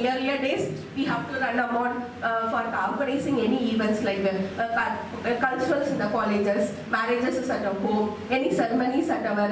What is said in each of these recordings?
earlier days, we have to run amount for organizing any events like culturals in the colleges, marriages at our home, any ceremonies at our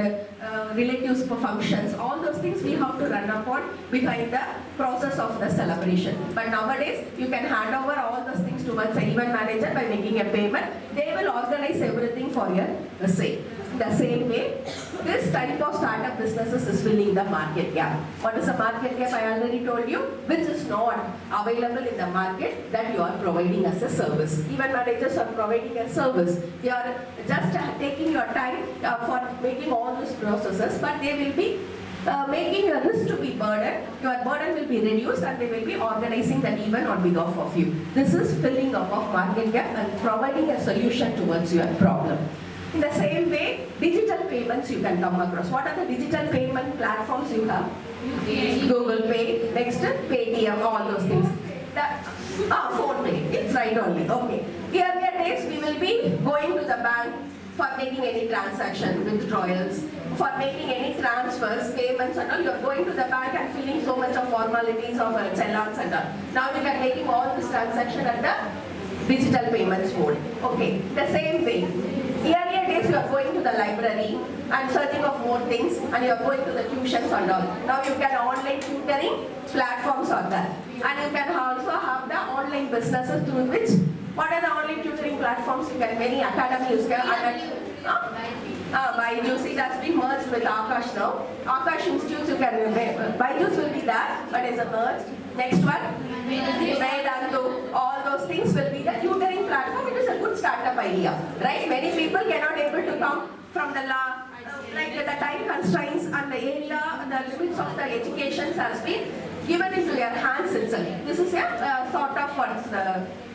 relatives for functions. All those things we have to run upon behind the process of the celebration. But nowadays, you can hand over all those things towards an event manager by making a payment. They will organize everything for your sale. The same way, this type of startup businesses is filling the market gap. What is the market gap? I already told you, which is not available in the market that you are providing as a service. Event managers are providing a service. They are just taking your time for making all these processes, but they will be making your risk to be burden. Your burden will be reduced and they will be organizing that event on behalf of you. This is filling up of market gap and providing a solution towards your problem. In the same way, digital payments you can come across. What are the digital payment platforms you have? Google Pay, next Paytm, all those things. Phone Pay, it's right only. Okay. Earlier days we will be going to the bank for making any transaction, withdrawals, for making any transfers, payments and all. You are going to the bank and filling so much of formalities of challans and all. Now we are making all this transaction at the digital payments mode. Okay. The same way. Earlier days you are going to the library and searching of more things and you are going to the tuitions and all. Now you can online tutoring platforms are there. And you can also have the online businesses through which, what are the online tutoring platforms? You can, many academies, Byju's, it has been merged with Akash now. Akash Institutes, you can, Byju's will be there, but is a merged. Next one, Vedantu, all those things will be the tutoring platform. It is a good startup idea, right? Many people cannot able to come from the like the time constraints and the area, the limits of the education has been given into your hands itself. This is a sort of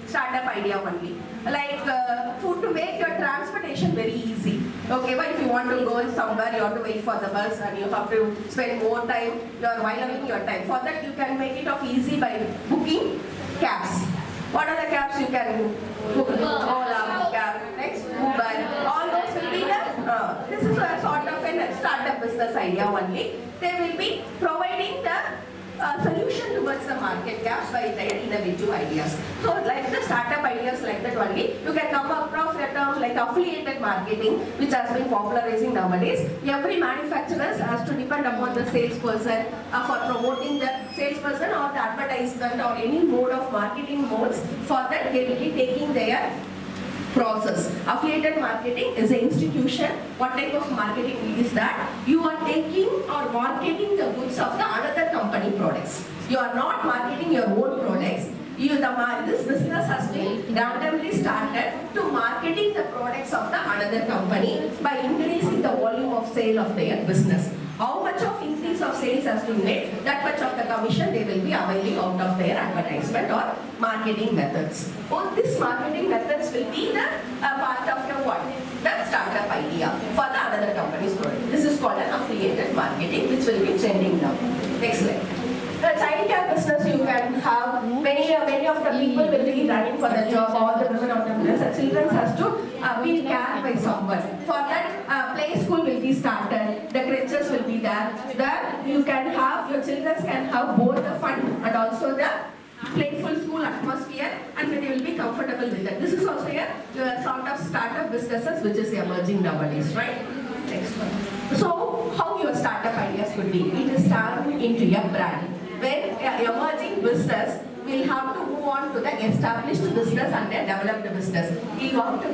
startup idea only. Like food to make your transportation very easy. Okay, but if you want to go somewhere, you have to wait for the bus and you have to spend more time, you are whiling your time. For that, you can make it easy by booking cabs. What are the cabs you can book? Ola, cab, next, Uber. All those will be the, this is a sort of a startup business idea only. They will be providing the solution towards the market gaps by their innovative ideas. So like the startup ideas like that only, you can come across a term like affiliated marketing, which has been popularizing nowadays. Every manufacturer has to depend upon the salesperson for promoting the salesperson or the advertisement or any mode of marketing modes. For that they will be taking their process. Affiliated marketing is an institution. What type of marketing is that? You are taking or marketing the goods of the another company products. You are not marketing your own products. This business has been randomly started to marketing the products of the another company by increasing the volume of sale of their business. How much of increase of sales has been made, that much of the commission they will be availing out of their advertisement or marketing methods. So these marketing methods will be the part of your what? The startup idea for the another company's product. This is called an affiliated marketing, which will be trending now. Next slide. The childcare business you can have, many of the people will be running for the job, all the women entrepreneurs, the children has to be cared by someone. For that, play school will be started, the creches will be there. There you can have, your children can have both the fun and also the playful school atmosphere and they will be comfortable with it. This is also a sort of startup businesses which is emerging nowadays, right? Next one. So, how your startup ideas could be? It is turned into a brand. When an emerging business will have to move on to the established business and then developed business. You have to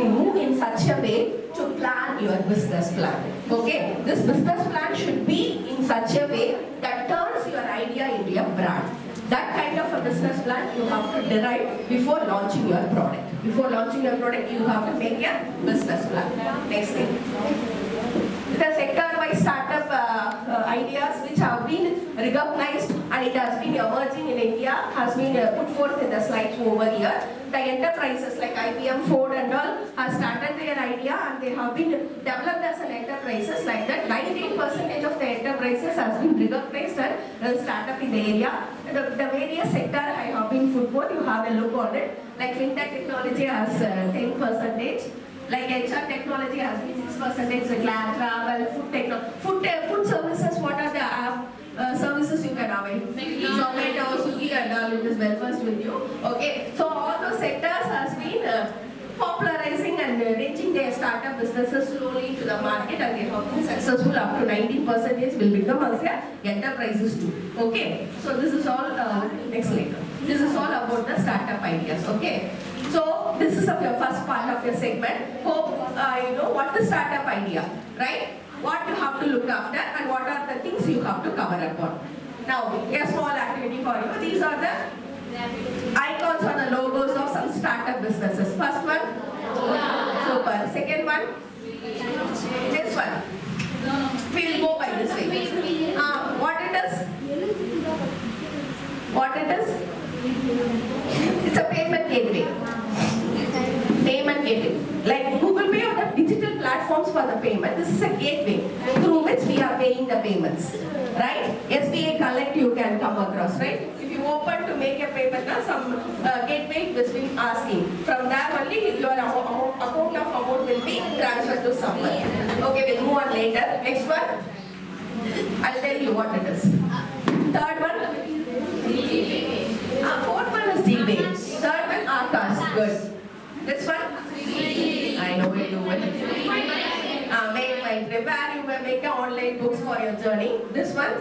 move in such a way to plan your business plan. Okay, this business plan should be in such a way that turns your idea into a brand. That kind of a business plan you have to derive before launching your product. Before launching your product, you have to make a business plan. Next thing. The sector-wise startup ideas which have been recognized and it has been emerging in India has been put forth in the slides over here. The enterprises like IBM, Ford and all have started their idea and they have been developed as an enterprises like that. 98% of the enterprises has been recognized and startup in the area. The various sector I have been put forth, you have a look on it. Like fintech technology has 10%. Like HR technology has been 6%, travel, food services, what are the services you can avail. Zomato, Swiggy and all, it is well versed with you. Okay, so all those sectors has been popularizing and reaching their startup businesses slowly into the market, and they have been successful. Up to 90% will become as enterprises too. Okay, so this is all next later. This is all about the startup ideas. Okay, so this is of your first part of your segment. Hope you know what the startup idea, right? What you have to look after and what are the things you have to cover upon. Now, a small activity for you. These are the icons or the logos of some startup businesses. First one, super. Second one, this one. We will go by this way. What it is? What it is? It's a payment gateway. Payment gateway. Like Google Pay or the digital platforms for the payment. This is a gateway through which we are paying the payments. Right? SBA Collect you can come across, right? If you open to make a payment, some gateway is being asking. From there only your account of amount will be transferred to someone. Okay, we'll move on later. Next one. I'll tell you what it is. Third one. Fourth one is GPay. Third one, Akash. Good. This one? I know it, you will. Make my trip, where you will make online books for your journey. This one?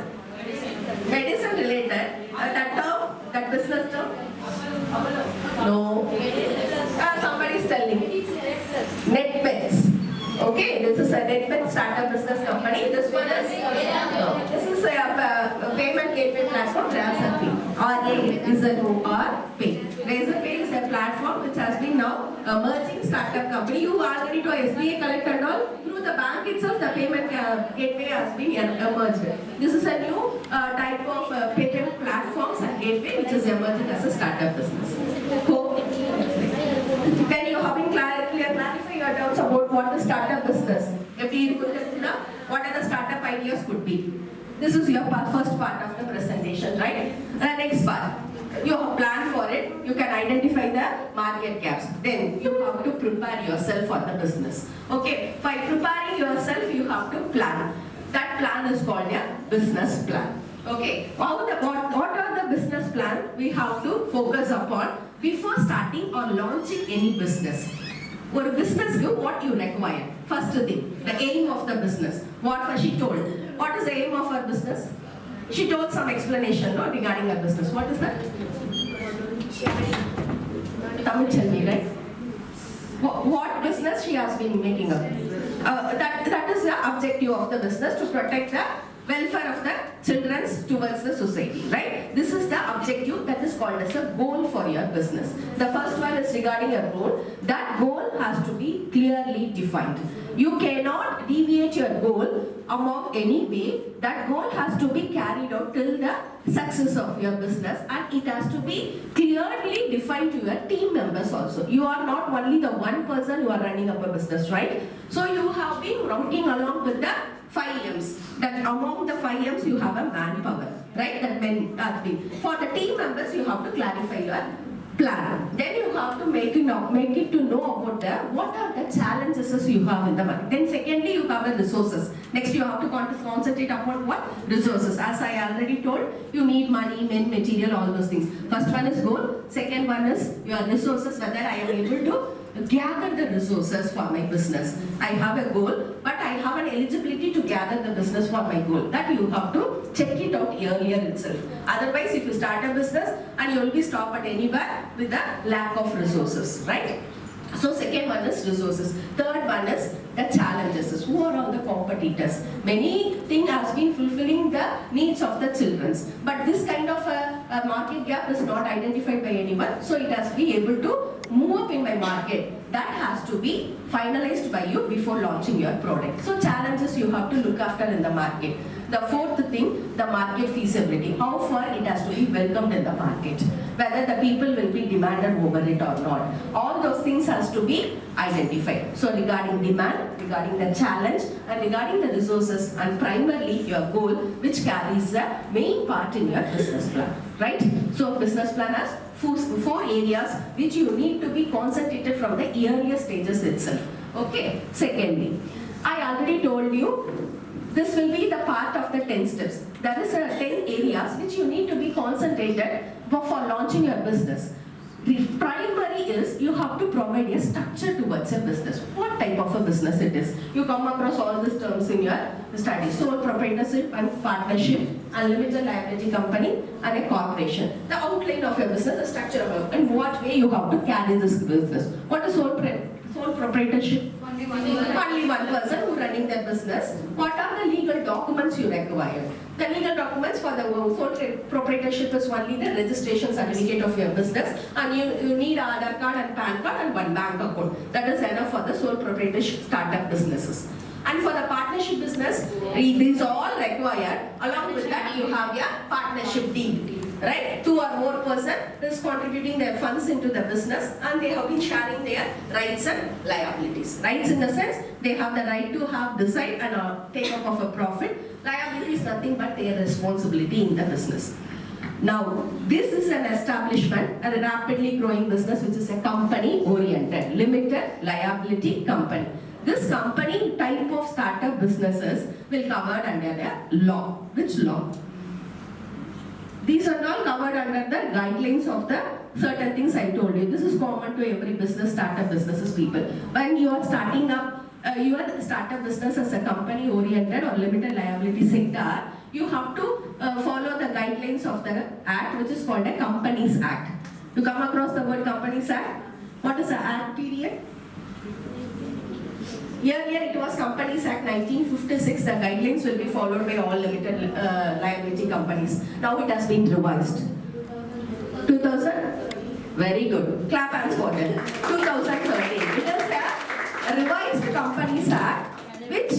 Medicine related. That term? That business term? No. Somebody is telling. NetPets. Okay, this is a NetPet startup business company. This one is? No. This is a payment gateway platform, Razorpay. R-A-Z-O-R-Pay. Razorpay is a platform which has been now emerging startup company. You already to SBA Collect and all. Through the bank itself, the payment gateway has been emerged. This is a new type of payment platforms and gateway which is emerging as a startup business. Hope. Then you have been clarify your doubts about what the startup business. What are the startup ideas could be. This is your first part of the presentation, right? Next part. You have planned for it. You can identify the market gaps. Then you have to prepare yourself for the business. Okay. By preparing yourself, you have to plan. That plan is called a business plan. Okay. What are the business plan we have to focus upon before starting or launching any business? For a business, what you require. First thing, the aim of the business. What she told. What is the aim of her business? She told some explanation regarding her business. What is that? Tamil Chalmi, right? What business she has been making up? That is the objective of the business, to protect the welfare of the children towards the society, right? This is the objective that is called as a goal for your business. The first one is regarding a goal. That goal has to be clearly defined. You cannot deviate your goal among any way. That goal has to be carried out till the success of your business, and it has to be clearly defined to your team members also. You are not only the one person who are running up a business, right? So you have been working along with the 5 M's. That among the 5 M's you have a manpower, right? That for the team members you have to clarify your plan. Then you have to make it to know about what are the challenges you have in the market. Then secondly, you have the resources. Next you have to concentrate upon what? Resources. As I already told, you need money, men, material, all those things. First one is goal. Second one is your resources, whether I am able to gather the resources for my business. I have a goal, but I have an eligibility to gather the business for my goal. That you have to check it out earlier itself. Otherwise, if you start a business and you will be stopped at anywhere with the lack of resources, right? So second one is resources. Third one is the challenges. Who are all the competitors? Many things has been fulfilling the needs of the children. But this kind of a market gap is not identified by anyone. So it has to be able to move up in my market. That has to be finalized by you before launching your product. So challenges you have to look after in the market. The fourth thing, the market feasibility. How far it has to be welcomed in the market. Whether the people will be demanded over it or not. All those things has to be identified. So regarding demand, regarding the challenge, and regarding the resources, and primarily your goal, which carries the main part in your business plan. Right? So business plan has four areas which you need to be concentrated from the earlier stages itself. Okay. Secondly, I already told you This will be the part of the 10 steps. There is 10 areas which you need to be concentrated for launching your business. The primary is you have to provide a structure towards a business. What type of a business it is? You come across all these terms in your study. Sole proprietorship and partnership, unlimited liability company, and a corporation. The outline of your business, the structure of it, and what way you have to carry this business. What is sole proprietorship? Only one person who running their business. What are the legal documents you require? The legal documents for the sole proprietorship is only the registration certificate of your business, and you need Aadhaar card and PAN card and one bank account. That is enough for the sole proprietorship startup businesses. And for the partnership business, these all required. Along with that, you have your partnership deed. Right? Two or more person is contributing their funds into the business, and they have been sharing their rights and liabilities. Rights in the sense, they have the right to have, decide and take up of a profit. Liability is nothing but their responsibility in the business. Now, this is an establishment, a rapidly growing business which is a company-oriented, limited liability company. This company type of startup businesses will covered under the law. Which law? These are all covered under the guidelines of the certain things I told you. This is common to every business, startup businesses people. When you are starting up your startup business as a company oriented or limited liability sector, you have to follow the guidelines of the Act, which is called a Companies Act. You come across the word Companies Act. What is the Act period? Earlier it was Companies Act 1956. The guidelines will be followed by all limited liability companies. Now it has been revised. 2000? Very good. Clap hands for them. 2013. It is a revised Companies Act which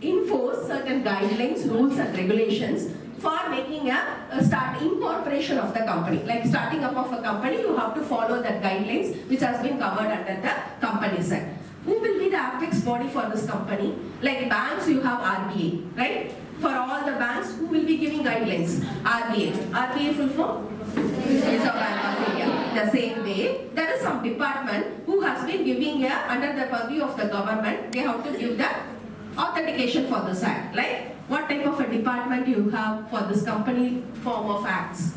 enforce certain guidelines, rules and regulations for making a start incorporation of the company. Like starting up of a company, you have to follow that guidelines which has been covered under the Companies Act. Who will be the apex body for this company? Like banks, you have RBA, right? For all the banks, who will be giving guidelines? RBA. RBA full form? Reserve Bank of India. The same way, there is some department who has been giving under the purview of the government, they have to give the authentication for this act. Like what type of a department you have for this company form of acts?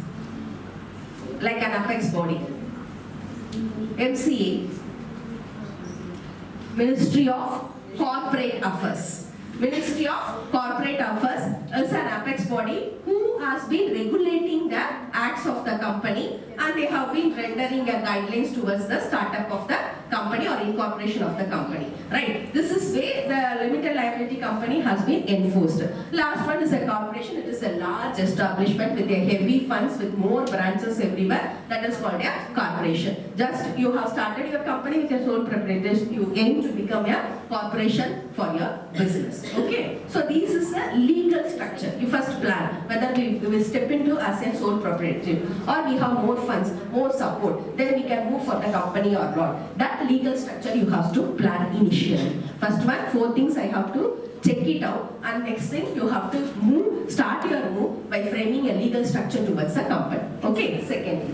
Like an apex body. MCA. Ministry of Corporate Affairs. Ministry of Corporate Affairs is an apex body who has been regulating the acts of the company, and they have been rendering a guidelines towards the startup of the company or incorporation of the company. Right? This is where the limited liability company has been enforced. Last one is a corporation. It is a large establishment with a heavy funds with more branches everywhere. That is called a corporation. Just you have started your company with your sole proprietorship. You aim to become a corporation for your business. Okay. So this is a legal structure. You first plan whether we will step into as a sole proprietorship or we have more funds, more support. Then we can move for the company or not. That legal structure you have to plan initially. First one, 4 things I have to check it out, and next thing you have to start your move by framing a legal structure towards the company. Okay, secondly.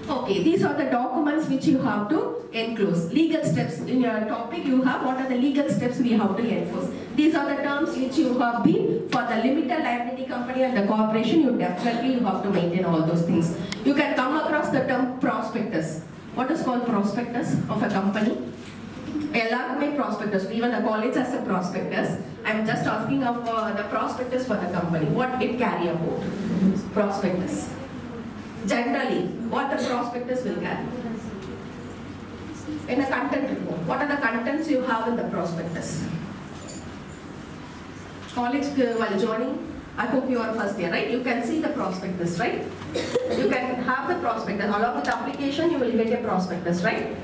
Okay, these are the documents which you have to enclose. Legal steps in your topic you have, what are the legal steps we have to enforce. These are the terms which you have been for the limited liability company and the corporation. You definitely have to maintain all those things. You can come across the term prospectus. What is called prospectus of a company? எல்லாருக்குமே prospectus. Even the college has a prospectus. I am just asking of the prospectus for the company. What it carry about? Prospectus. Generally, what the prospectus will carry? In a content report, what are the contents you have in the prospectus? College while joining, I hope you are first year, right? You can see the prospectus, right? You can have the prospectus. Along with the application, you will get a prospectus, right?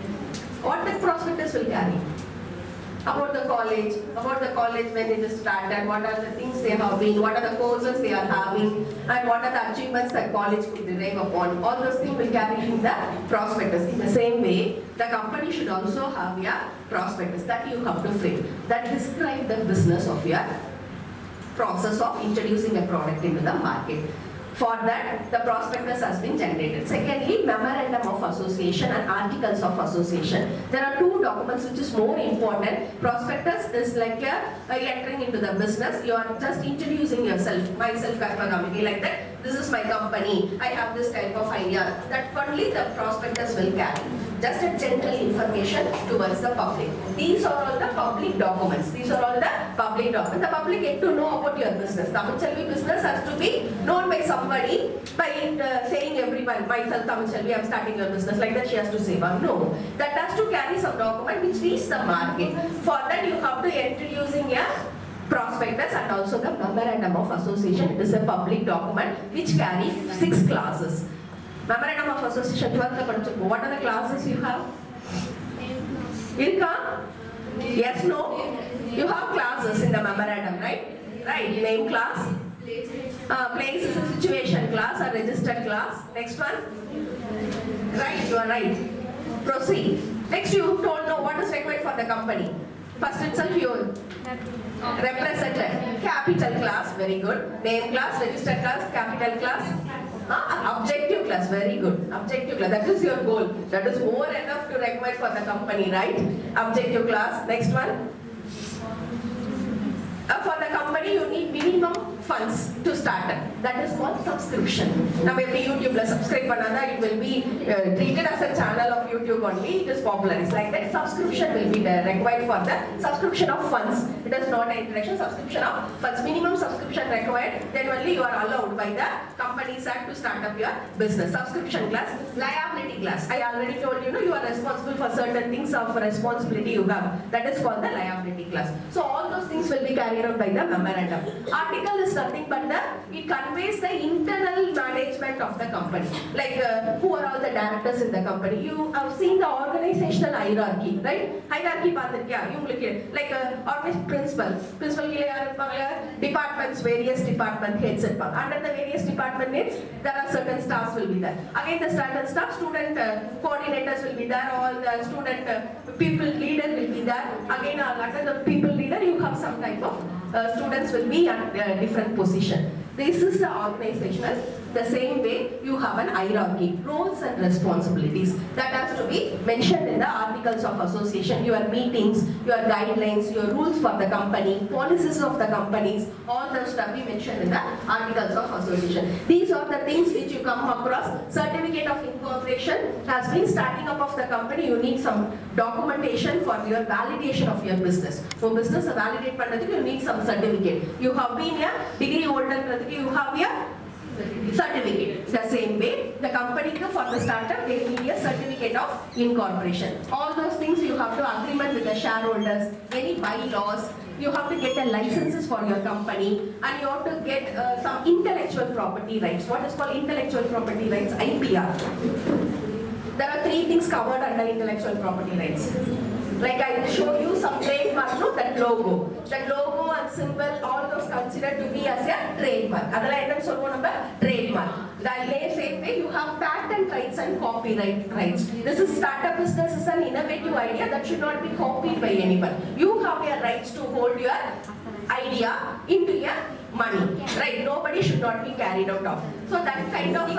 What the prospectus will carry? About the college when it is started, what are the things they have been, what are the courses they are having, and what are the achievements that college could derive upon. All those things will carry in the prospectus. In the same way, the company should also have a prospectus that you have to frame, that describe the business of your process of introducing a product into the market. For that, the prospectus has been generated. Secondly, memorandum of association and articles of association. There are two documents which is more important. Prospectus is like entering into the business. You are just introducing yourself, myself, Karmagamiki, like that. This is my company. I have this type of idea. That only the prospectus will carry. Just a general information towards the public. These are all the public documents. These are all the public documents. The public get to know about your business. Tamil business has to be known by somebody by saying everyone, myself Tamil Selvi, I am starting your business. Like that she has to say, no. That has to carry some document which reaches the market. For that you have to introducing a prospectus and also the memorandum of association. It is a public document which carries 6 classes. Memorandum of association, 12th. What are the classes you have? Irka? Yes, no? You have classes in the memorandum, right? Right, name class. Place is a situation class or registered class. Next one? Right, you are right. Proceed. Next you don't know what is required for the company. First itself you represented. Capital class, very good. Name class, registered class, capital class. Objective class, very good. Objective class, that is your goal. That is more enough to require for the company, right? Objective class. Next one. For the company, you need minimum funds to start it. That is called subscription. Now, every YouTube subscribe another, it will be treated as a channel of YouTube only. It is popular. It's like that. Subscription will be required for the subscription of funds. It is not an introduction. Subscription of funds. Minimum subscription required. Then only you are allowed by the Companies Act to start up your business. Subscription class, liability class. I already told you, you are responsible for certain things of responsibility you have. That is called the liability class. So all those things will be carried out by the memorandum. Article is nothing but it conveys the internal management of the company. Like who are all the directors in the company. You have seen the organizational hierarchy, right? Hierarchy like principal departments, various department heads. Under the various department heads, there are certain staffs will be there. Again, the certain staff, student coordinators will be there, all the student people leader will be there. Again, under the people leader, you have some type of students will be at different position. This is the organizational. The same way you have an hierarchy, roles and responsibilities that has to be mentioned in the articles of association, your meetings, your guidelines, your rules for the company, policies of the companies, all those will be mentioned in the articles of association. These are the things which you come across. Certificate of incorporation has been starting up of the company. You need some documentation for your validation of your business. For business validate pannadhukku you need some certificate. You have been a degree holder, you have a certificate. The same way, the company for the startup, they need a certificate of incorporation. All those things you have to agreement with the shareholders, any bylaws, you have to get a licenses for your company, and you have to get some intellectual property rights. What is called intellectual property rights? IPR. There are 3 things covered under intellectual property rights. Like I will show you some trademark, no, that logo. That logo and symbol, all those considered to be as a trademark. Trademark. The same way you have patent rights and copyright rights. This is startup business is an innovative idea that should not be copied by anyone. You have your rights to hold your idea into your money, right? Nobody should not be carried out of. So that kind of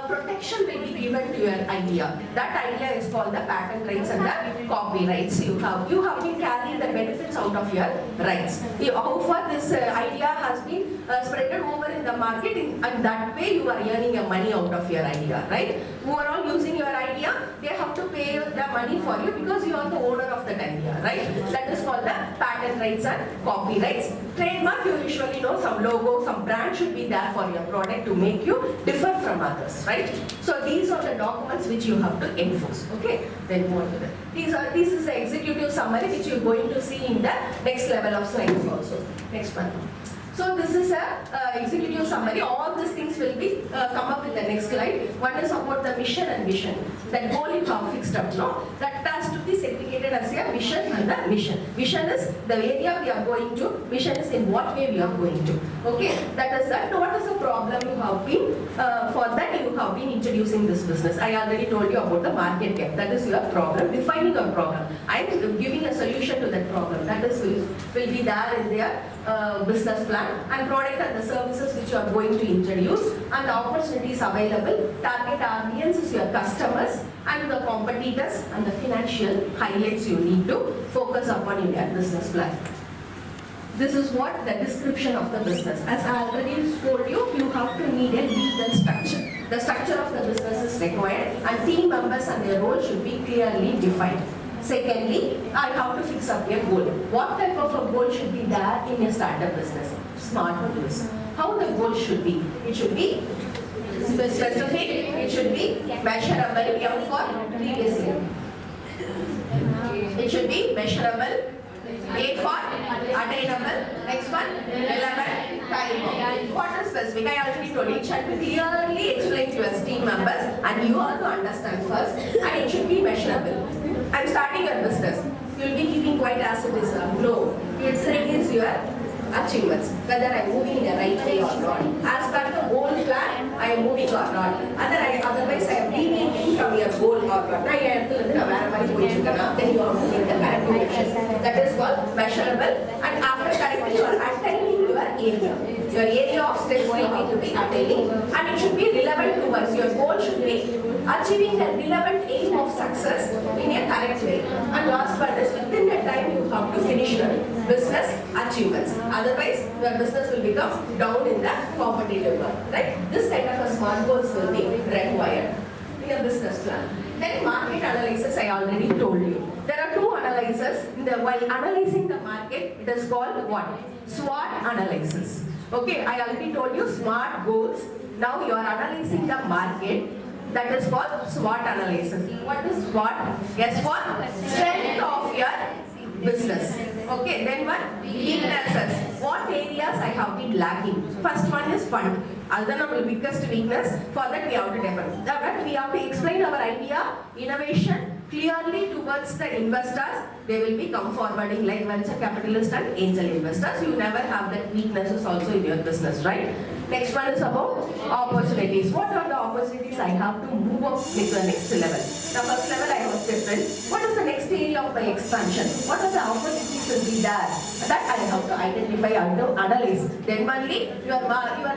protection will be given to your idea. That idea is called the patent rights and the copyrights. You have been carrying the benefits out of your rights. How far this idea has been spread over in the market, and that way you are earning your money out of your idea, right? Who are all using your idea, they have to pay the money for you because you are the owner of that idea, right? That is called the patent rights and copyrights. Trademark, you usually know some logo, some brand should be there for your product to make you differ from others, right? So these are the documents which you have to enforce. Okay, then move on to that. This is the executive summary which you are going to see in the next level of slides also. Next one. So this is a executive summary. All these things will be come up in the next slide. One is about the mission and vision. That goal you have fixed up, no? That has to be segregated as a vision and the mission. Vision is the area we are going to. Mission is in what way we are going to. Okay, that is that. What is the problem you have been? For that you have been introducing this business. I already told you about the market gap. That is your problem. Defining your problem. I am giving a solution to that problem. That is will be there in there. business plan and product and the services which you are going to introduce and the opportunities available, target audiences, your customers and the competitors and the financial highlights you need to focus upon in your business plan. This is what the description of the business. As I already told you, you have to need a legal structure. The structure of the business is required and team members and their role should be clearly defined. Secondly, I have to fix up a goal. What type of a goal should be there in a startup business? Smart goals. How the goal should be? It should be specific, it should be measurable for previously. It should be measurable, A for attainable, next one, relevant, time. What is specific? I already told you, it should be clearly explained to your team members and you have to understand first and it should be measurable. I'm starting a business. You'll be keeping quiet as it is. No, it's reduce your achievements, whether I'm moving in the right way or not. As per the old plan, I am moving or not. Otherwise, I am deviating from your goal or not. Then you are moving the correct direction. That is called measurable. And after correcting, you are attaining your area. Your area of steps will need to be attaining and it should be relevant towards your goal should be achieving the relevant aim of success in a correct way. And last but is within the time you have to finish your business achievements. Otherwise, your business will become down in the competitive world. Right? This kind of a smart goals will be required in a business plan. Then market analysis, I already told you. There are two analyses. While analyzing the market, it is called what? SWOT analysis. Okay, I already told you smart goals. Now you are analyzing the market. That is called SWOT analysis. What is SWOT? Yes, for strength of your business. Okay, then what? Weaknesses. What areas I have been lacking? First one is fund. That's our biggest weakness. For that we have to develop. That we have to explain our idea, innovation clearly towards the investors. They will be come forwarding like venture capitalists and angel investors. You never have that weaknesses also in your business, right? Next one is about opportunities. What are the opportunities I have to move up to the next level? The first level I was different. What is the next area of my expansion? What are the opportunities will be there? That I have to identify and to analyze. Then only your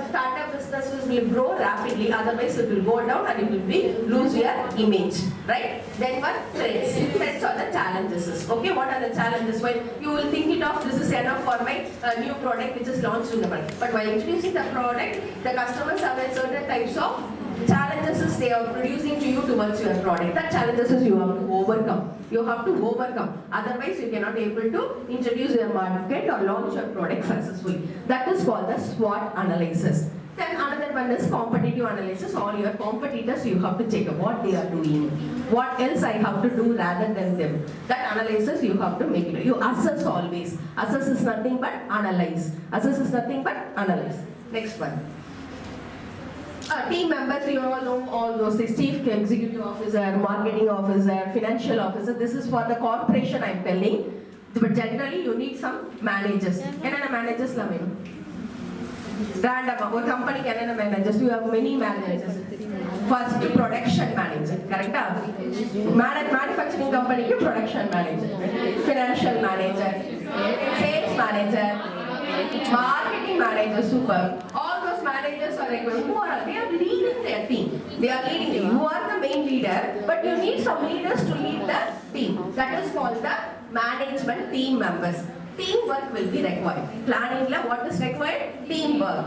startup business will grow rapidly. Otherwise it will go down and it will be lose your image. Right? Then what? Threats. Threats are the challenges. Okay, what are the challenges? When you will think it of this is enough for my new product which is launched in the market. But while introducing the product, the customers have a certain types of challenges they are producing to you towards your product. That challenges you have to overcome. You have to overcome. Otherwise, you cannot be able to introduce your market or launch your product successfully. That is called the SWOT analysis. Then another one is competitive analysis. All your competitors you have to check what they are doing. What else I have to do rather than them. That analysis you have to make it. You assess always. Assess is nothing but analyze. Assess is nothing but analyze. Next one. Team members, you all know all those things. Chief Executive Officer, Marketing Officer, Financial Officer. This is for the corporation I am telling. But generally you need some managers. Enna managers la venu. Random, one company can managers. You have many managers. First, production manager, correct? Manufacturing company, production manager, financial manager, sales manager, marketing manager, super. All those managers are required. Who are they are leading their team. They are leading you. You are the main leader, but you need some leaders to lead the team. That is called the management team members. Teamwork will be required. Planning, what is required? Teamwork.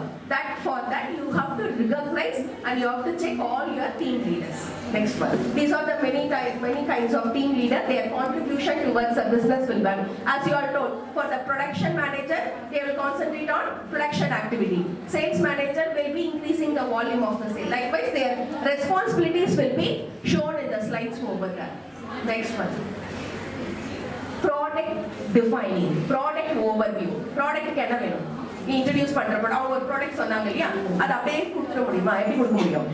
For that you have to recognize and you have to check all your team leaders. Next one. These are the many kinds of team leaders. Their contribution towards the business will be. As you are told, for the production manager, they will concentrate on production activity. Sales manager will be increasing the volume of the sale. Likewise, their responsibilities will be shown in the slides over there. Next one. Product defining, product overview. Product என்ன வேணும்? Introduce பண்றப்ப அவங்க ஒரு product சொன்னாங்க இல்லையா? அது அப்படியே கொடுத்துட முடியுமா? எப்படி கொடுக்க முடியும்?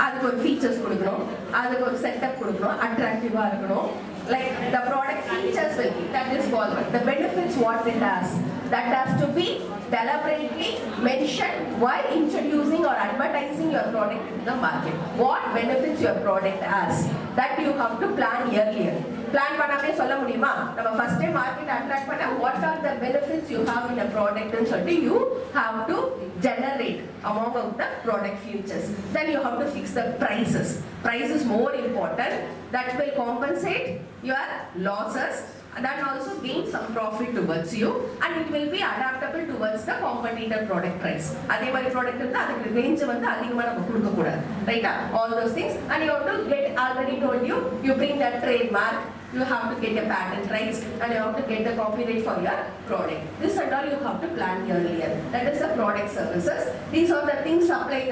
அதுக்கு ஒரு ஃபீச்சர்ஸ் கொடுக்கணும், அதுக்கு ஒரு செட்டப் கொடுக்கணும், அட்ராக்டிவா இருக்கணும். Like the product features will be, that is called the benefits what it has, that has to be deliberately mentioned while introducing or advertising your product in the market. What benefits your product has, that you have to plan earlier. Plan பண்ணாமே சொல்ல முடியுமா? நம்ம first time market attract பண்ண what are the benefits you have in a product and so you have to generate among of the product features. Then you have to fix the prices. Price is more important. That will compensate your losses. And that also gain some profit towards you, and it will be adaptable towards the competitor product price. அதே மாதிரி product இருந்தா அதுக்கு range வந்து அதிகமா நம்ம கொடுக்க கூடாது, ரைட்டா? All those things, and you have to get, already told you, you bring that trademark, you have to get a patent rights, and you have to get the copyright for your product. This and all you have to plan earlier. That is the product services. These are the things supply.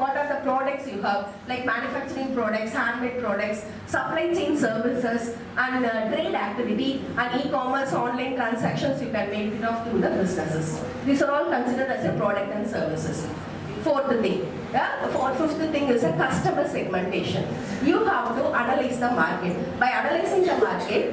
What are the products you have, like manufacturing products, handmade products, supply chain services, and trade activity, and e-commerce, online transactions you can make it off through the businesses. These are all considered as a product and services. Fourth thing, fifth thing is a customer segmentation. You have to analyze the market. By analyzing the market,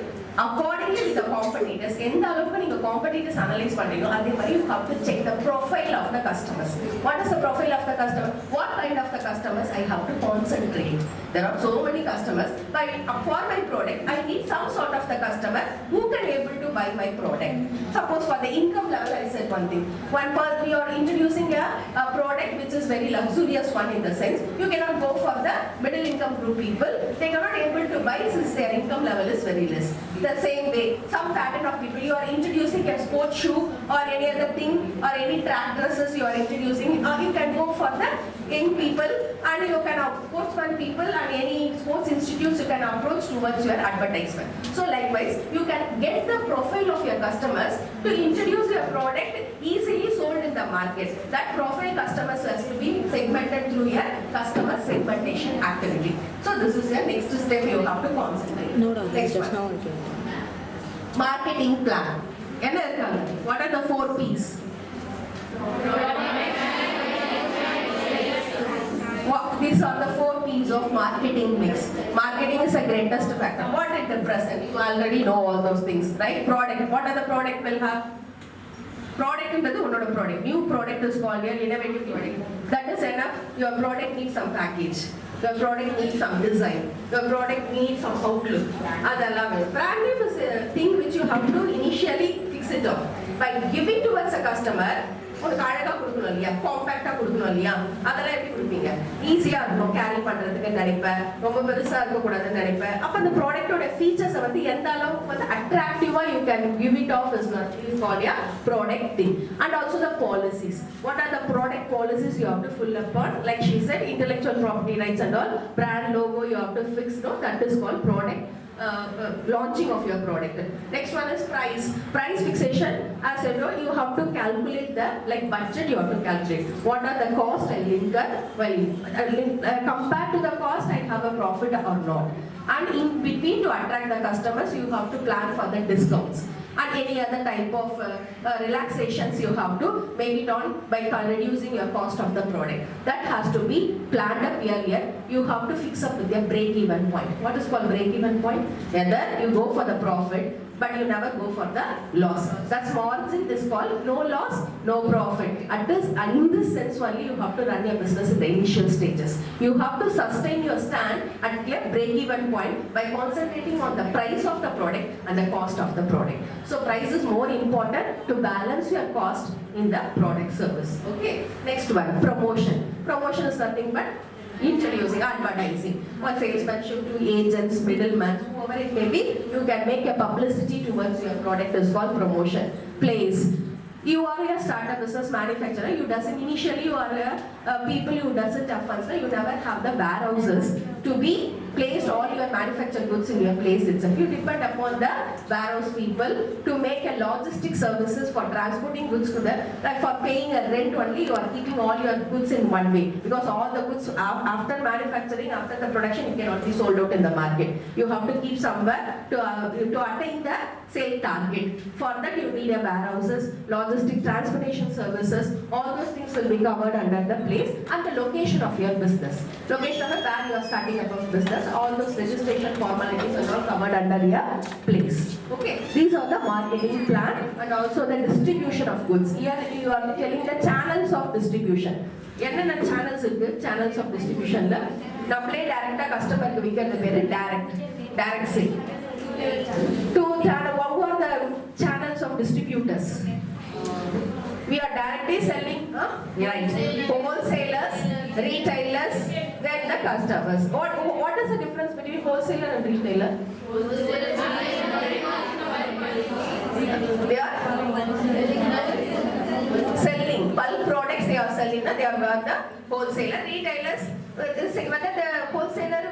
accordingly with the competitors, எந்த அளவுக்கு நீங்க competitors analyze பண்றீங்களோ அதே மாதிரி you have to check the profile of the customers. What is the profile of the customer? What kind of the customers I have to concentrate? There are so many customers. But for my product, I need some sort of the customer who can able to buy my product. Suppose for the income level, I said one thing. One person, you are introducing a product which is very luxurious one in the sense, you cannot go for the middle income group people. They cannot able to buy since their income level is very less. The same way, some pattern of people, you are introducing a sports shoe or any other thing or any track dresses you are introducing, or you can go for the young people, and you can sportsman people and any sports institutes you can approach towards your advertisement. So likewise, you can get the profile of your customers to introduce your product easily sold in the market. That profile customers has to be segmented through your customer segmentation activity. So this is your next step you have to concentrate. Next one. Marketing plan. What are the 4 P's? These are the 4 P's of marketing mix. Marketing is the greatest factor. What it represents? You already know all those things, right? Product. What are the product will have? Product is the product. New product is called your innovative product. That is enough. Your product needs some package. Your product needs some design. Your product needs some outlook. Brand name is a thing which you have to initially fix it off. By giving towards a customer, உங்களுக்கு அழகா கொடுக்கணும் இல்லையா, காம்பாக்டா கொடுக்கணும் இல்லையா, அதெல்லாம் எப்படி கொடுப்பீங்க? ஈஸியா இருக்கும் கேரி பண்றதுக்கு நினைப்பேன், ரொம்ப பெருசா இருக்க கூடாதுன்னு நினைப்பேன். அப்ப அந்த ப்ராடக்ட்டோட ஃபீச்சர்ஸ் வந்து எந்த அளவுக்கு வந்து அட்ராக்டிவா you can give it off is called a product thing. And also the policies. What are the product policies you have to fill upon? Like she said, intellectual property rights and all, brand logo you have to fix. No, that is called product. Launching of your product. Next one is price. Price fixation. As you know, you have to calculate the budget. You have to calculate what are the cost I incur. Well, compared to the cost, I have a profit or not. And in between, to attract the customers, you have to plan for the discounts. And any other type of relaxations you have to make it on by reducing your cost of the product. That has to be planned up earlier. You have to fix up with your break-even point. What is called break-even point? Either you go for the profit, but you never go for the loss. That's margin is called no loss, no profit. In this sense only you have to run your business in the initial stages. You have to sustain your stand at your break-even point by concentrating on the price of the product and the cost of the product. So price is more important to balance your cost in the product service. Okay. Next one, promotion. Promotion is nothing but introducing, advertising, or salesmanship to agents, middlemen, whoever it may be. You can make a publicity towards your product is called promotion. Place. You are a startup business manufacturer. You doesn't initially you are people who doesn't have funds. You never have the warehouses to be placed all your manufactured goods in your place itself. You depend upon the warehouse people to make a logistic services for transporting goods to the, like for paying a rent only. You are keeping all your goods in one way because all the goods after manufacturing, after the production, it cannot be sold out in the market. You have to keep somewhere to attain the sale target. For that you need a warehouses, logistic transportation services. All those things will be covered under the place. formalities, and the location of your business. Location of where you are starting up a business, all those registration formalities are all covered under your place. Okay, these are the marketing plan and also the distribution of goods. Here you are telling the channels of distribution. என்னென்ன channels இருக்கு channels of distributionல நம்மளே டைரக்டா கஸ்டமருக்கு விக்கிறது பேரு direct sale. What are the channels of distributors? We are directly selling, right? Wholesalers, retailers, then the customers. What is the difference between wholesaler and retailer? They are selling bulk products. They are selling. They are the wholesaler. Retailers. Whether the